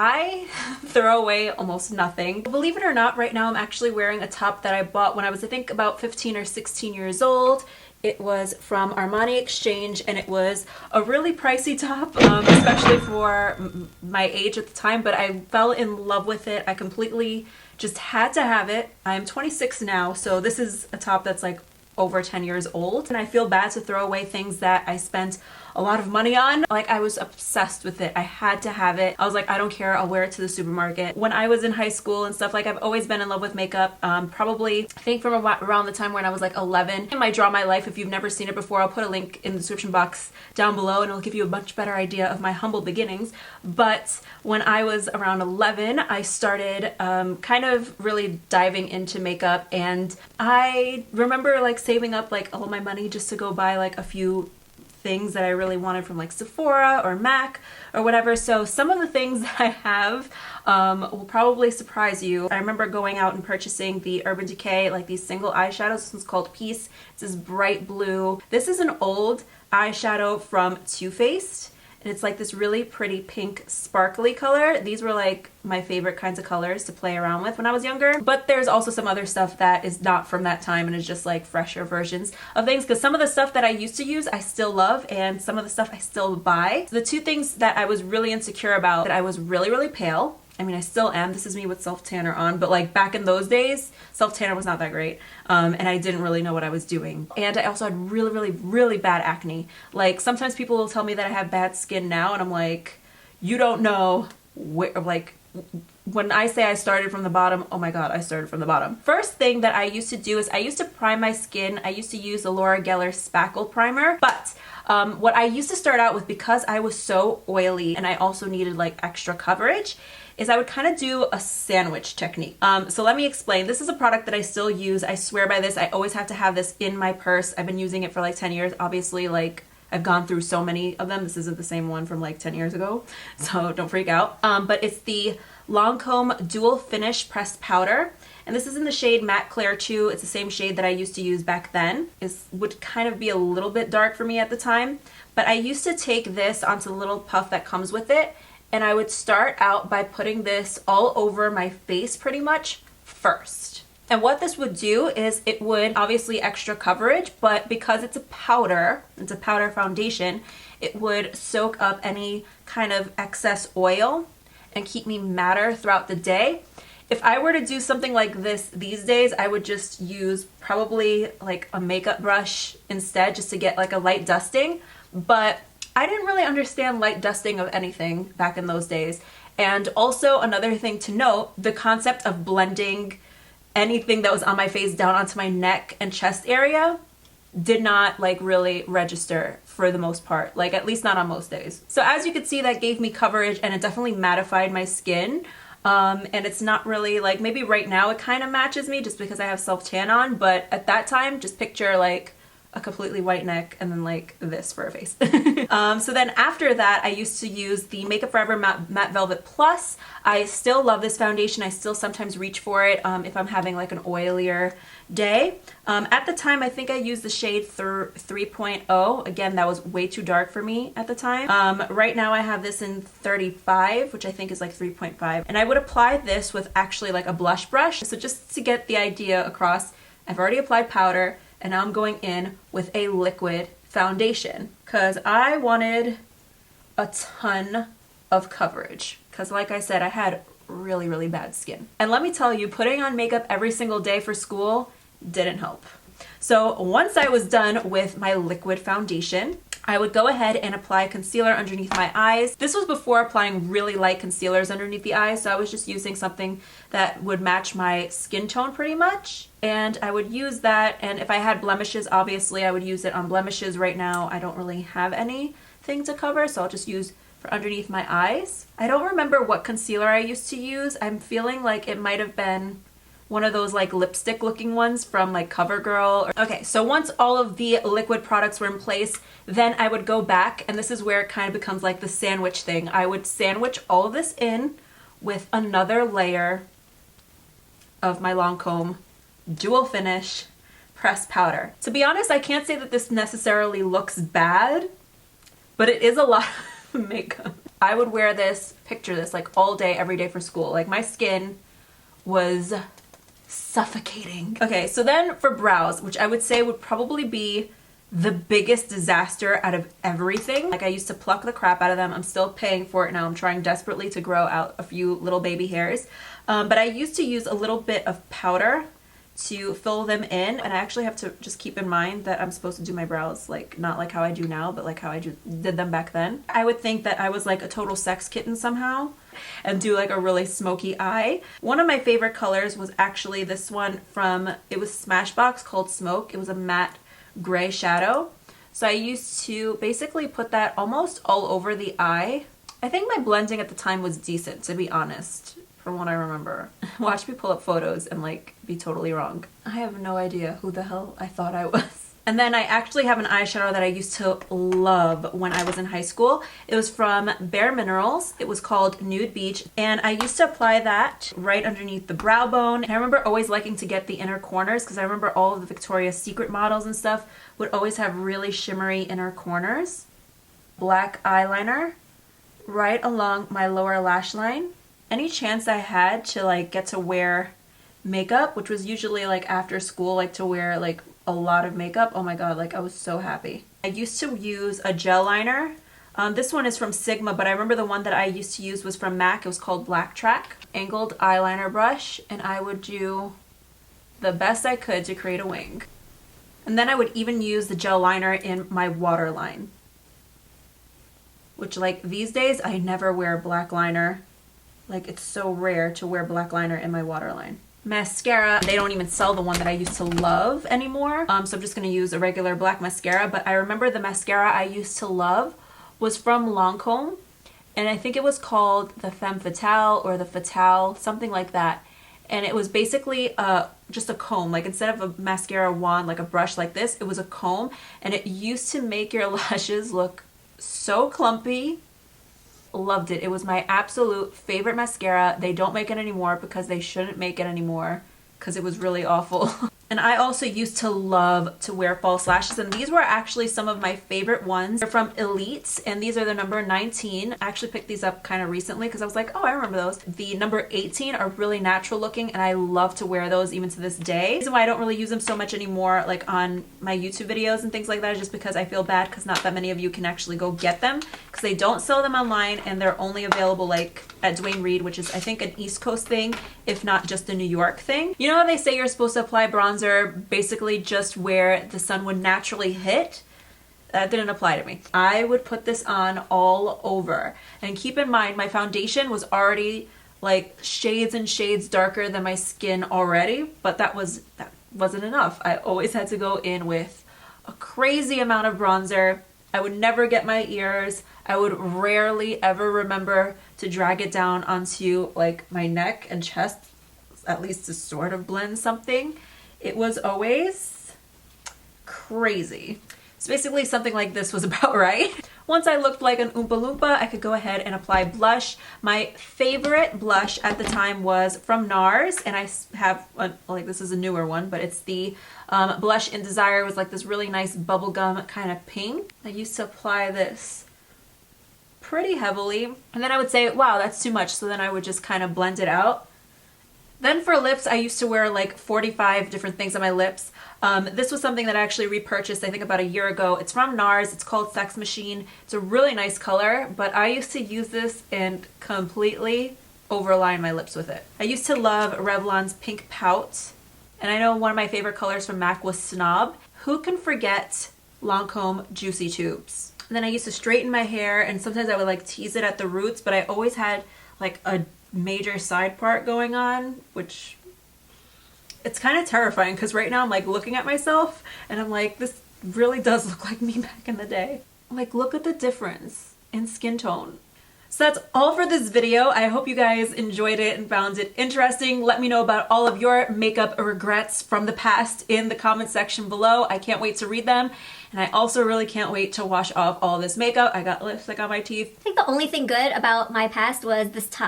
I throw away almost nothing. Believe it or not, right now I'm actually wearing a top that I bought when I was, I think, about 15 or 16 years old. It was from Armani Exchange, and it was a really pricey top, especially for my age at the time, but I fell in love with it. I completely just had to have it. I'm 26 now, so this is a top that's like over 10 years old, and I feel bad to throw away things that I spent a lot of money on. Like, I was obsessed with it. I had to have it. I was like, I don't care, I'll wear it to the supermarket. When I was in high school and stuff, like, I've always been in love with makeup. Probably, I think from around the time when I was like 11. In my Draw My Life, if you've never seen it before, I'll put a link in the description box down below and it'll give you a much better idea of my humble beginnings. But when I was around 11, I started kind of really diving into makeup, and I remember like saving up like all my money just to go buy like a few things that I really wanted from like Sephora or MAC or whatever. So some of the things that I have will probably surprise you. I remember going out and purchasing the Urban Decay, like these single eyeshadows. This one's called Peace. It's this bright blue. This is an old eyeshadow from Too Faced, and it's like this really pretty pink sparkly color. These were like my favorite kinds of colors to play around with when I was younger. But there's also some other stuff that is not from that time and is just like fresher versions of things, because some of the stuff that I used to use I still love, and some of the stuff I still buy. So the two things that I was really insecure about, that I was really pale. I mean, I still am. This is me with self-tanner on, but like back in those days, self-tanner was not that great. And I didn't really know what I was doing. And I also had really bad acne. Like, sometimes people will tell me that I have bad skin now, and I'm like, you don't know where, like, when I say I started from the bottom, oh my god, I started from the bottom. First thing that I used to do is I used to prime my skin. I used to use the Laura Geller Spackle Primer, but what I used to start out with, because I was so oily and I also needed like extra coverage, is I would kind of do a sandwich technique. So let me explain. This is a product that I still use. I swear by this. I always have to have this in my purse. I've been using it for like 10 years. Obviously, like, I've gone through so many of them. This isn't the same one from like 10 years ago, so don't freak out. But it's the Lancome Dual Finish Pressed Powder. And this is in the shade Matte Clair 2. It's the same shade that I used to use back then. It would kind of be a little bit dark for me at the time. But I used to take this onto the little puff that comes with it, and I would start out by putting this all over my face pretty much first. And what this would do is it would obviously extra coverage, but because it's a powder foundation, it would soak up any kind of excess oil and keep me matter throughout the day. If I were to do something like this these days, I would just use probably like a makeup brush instead, just to get like a light dusting. But I didn't really understand light dusting of anything back in those days. And also, another thing to note, the concept of blending anything that was on my face down onto my neck and chest area did not like really register for the most part, like at least not on most days. So as you can see, that gave me coverage, and it definitely mattified my skin. And it's not really like, maybe right now it kind of matches me just because I have self-tan on, but at that time, just picture like a completely white neck and then like this for a face. So then after that, I used to use the Makeup Forever Matte Velvet Plus. I still love this foundation. I still sometimes reach for it if I'm having like an oilier day. At the time, I think I used the shade 3.0. Again, that was way too dark for me at the time. Right now I have this in 35, which I think is like 3.5. And I would apply this with actually like a blush brush. So just to get the idea across, I've already applied powder, and now I'm going in with a liquid foundation because I wanted a ton of coverage. Because like I said, I had really bad skin. And let me tell you, putting on makeup every single day for school didn't help. So once I was done with my liquid foundation, I would go ahead and apply concealer underneath my eyes. This was before applying really light concealers underneath the eyes, so I was just using something that would match my skin tone pretty much. And I would use that, and if I had blemishes, obviously I would use it on blemishes. Right now I don't really have anything to cover, so I'll just use for underneath my eyes. I don't remember what concealer I used to use. I'm feeling like it might have been one of those like lipstick looking ones from like CoverGirl. Okay, so once all of the liquid products were in place, then I would go back, and this is where it kind of becomes like the sandwich thing. I would sandwich all of this in with another layer of my Lancome Dual Finish Pressed Powder. To be honest, I can't say that this necessarily looks bad, but it is a lot of makeup. I would wear this, picture this, like all day, every day for school. Like my skin was suffocating. Okay, so then for brows, which I would say would probably be the biggest disaster out of everything. Like I used to pluck the crap out of them. I'm still paying for it now. I'm trying desperately to grow out a few little baby hairs. But I used to use a little bit of powder to fill them in, and I actually have to just keep in mind that I'm supposed to do my brows like not like how I do now, but like how I did them back then. I would think that I was like a total sex kitten somehow and do like a really smoky eye. One of my favorite colors was actually this one from, it was Smashbox, called Smoke. It was a matte gray shadow. So I used to basically put that almost all over the eye. I think my blending at the time was decent, to be honest, from what I remember. Watch me pull up photos and like be totally wrong. I have no idea who the hell I thought I was. And then I actually have an eyeshadow that I used to love when I was in high school. It was from Bare Minerals. It was called Nude Beach. And I used to apply that right underneath the brow bone. And I remember always liking to get the inner corners because I remember all of the Victoria's Secret models and stuff would always have really shimmery inner corners. Black eyeliner right along my lower lash line. Any chance I had to like get to wear makeup, which was usually like after school, like to wear like a lot of makeup, oh my god, like I was so happy. I used to use a gel liner. This one is from Sigma, but I remember the one that I used to use was from MAC. It was called Black Track. Angled eyeliner brush, and I would do the best I could to create a wing. And then I would even use the gel liner in my waterline. Which like these days, I never wear black liner. Like it's so rare to wear black liner in my waterline. Mascara, they don't even sell the one that I used to love anymore. So I'm just gonna use a regular black mascara, but I remember the mascara I used to love was from Lancome, and I think it was called the Femme Fatale or the Fatale, something like that. And it was basically just a comb, like instead of a mascara wand, like a brush like this, it was a comb, and it used to make your lashes look so clumpy. Loved it. It was my absolute favorite mascara. They don't make it anymore because they shouldn't make it anymore because it was really awful. And I also used to love to wear false lashes, and these were actually some of my favorite ones. They're from Elite, and these are the number 19. I actually picked these up kind of recently because I was like, oh, I remember those. The number 18 are really natural looking, and I love to wear those even to this day. The reason why I don't really use them so much anymore, like on my YouTube videos and things like that, is just because I feel bad because not that many of you can actually go get them because they don't sell them online, and they're only available like at Duane Reade, which is I think an East Coast thing, if not just a New York thing. You know how they say you're supposed to apply bronzer basically just where the sun would naturally hit? That didn't apply to me. I would put this on all over. And keep in mind, my foundation was already like shades and shades darker than my skin already, but that wasn't enough. I always had to go in with a crazy amount of bronzer. I would never get my ears. I would rarely ever remember to drag it down onto like my neck and chest, at least to sort of blend something. It was always crazy. So basically something like this was about right. Once I looked like an Oompa Loompa, I could go ahead and apply blush. My favorite blush at the time was from NARS, and I have, like this is a newer one, but it's the Blush in Desire. It was like this really nice bubblegum kind of pink. I used to apply this pretty heavily, and then I would say, wow, that's too much, so then I would just kind of blend it out. Then for lips, I used to wear like 45 different things on my lips. This was something that I actually repurchased, I think about a year ago. It's from NARS. It's called Sex Machine. It's a really nice color, but I used to use this and completely overline my lips with it. I used to love Revlon's Pink Pout, and I know one of my favorite colors from MAC was Snob. Who can forget Lancome Juicy Tubes? And then I used to straighten my hair, and sometimes I would like tease it at the roots, but I always had like a major side part going on, which it's kind of terrifying because right now I'm like looking at myself and I'm like, this really does look like me back in the day. Like, look at the difference in skin tone. So that's all for this video. I hope you guys enjoyed it and found it interesting. Let me know about all of your makeup regrets from the past in the comment section below. I can't wait to read them. And I also really can't wait to wash off all this makeup. I got lipstick on my teeth. I think the only thing good about my past was this top.